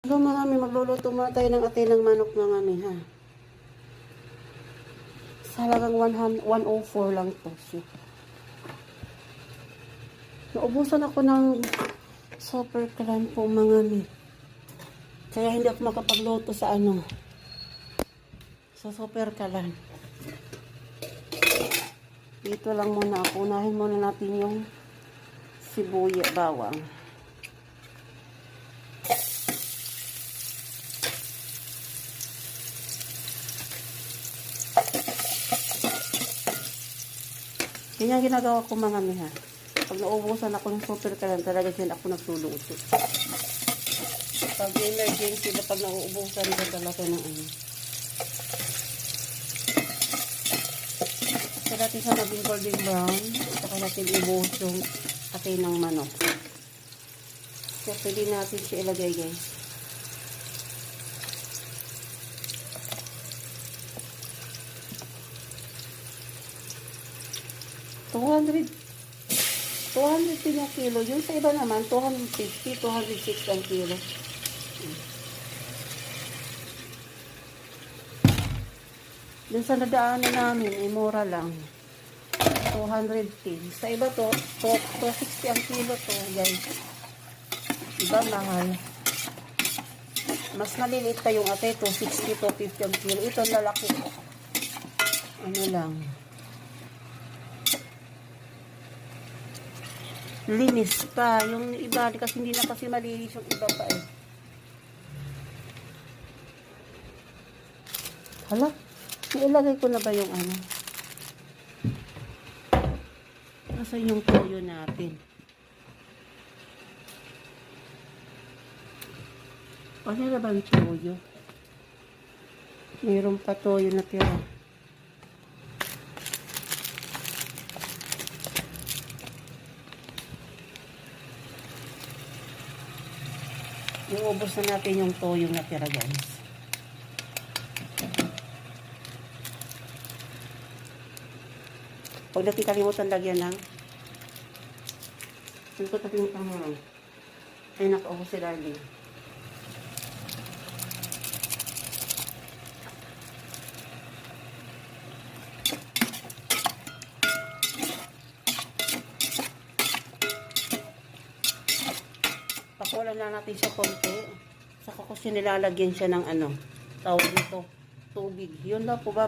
Hello mga mi, magluluto muna tayo ng atinang manok mga mi ha. Sa halagang 104 lang to. So, naubusan ako ng super kalan po mga mi. Kaya hindi ako makapagluto sa sa super kalan. Dito lang muna ako. Unahin muna natin yung sibuyas, bawang. Ganyan ginagawa ko mga miha. Pag naubusan ako ng super kalan, talaga dyan ako nagluluto. Pag emergency na pag nauubusan ko talaga ng So, natin sa maging golden brown, saka natin ibuhos yung atin ng manok. So, pwede natin siya ilagay guys. $200 yung kilo. Yung sa iba naman, 250, 260 ang kilo. Dun sa nadaanan namin, mura lang. 210. Sa iba to, 260 ang kilo to, guys. Iba mahal. Mas maliliit pa yung ate, 260, 250 ang kilo. Ito lalaki. Ano lang. Linis pa. Yung iba, kasi hindi na kasi malinis yung iba pa eh. Hala, ilagay ko na ba yung Nasaan yung toyo natin? Ano na ba yung toyo? Mayroon pa toyo na tira. Iubos na natin yung toyo na tira guys. Huwag natin kalimutan lagyan ng ano ko tapos yung pangarang. Ay nakaubos si darling. Pakulan na natin siya konti. Saka ko siya nilalagyan siya ng tawag nito, tubig. Yun lang po ba?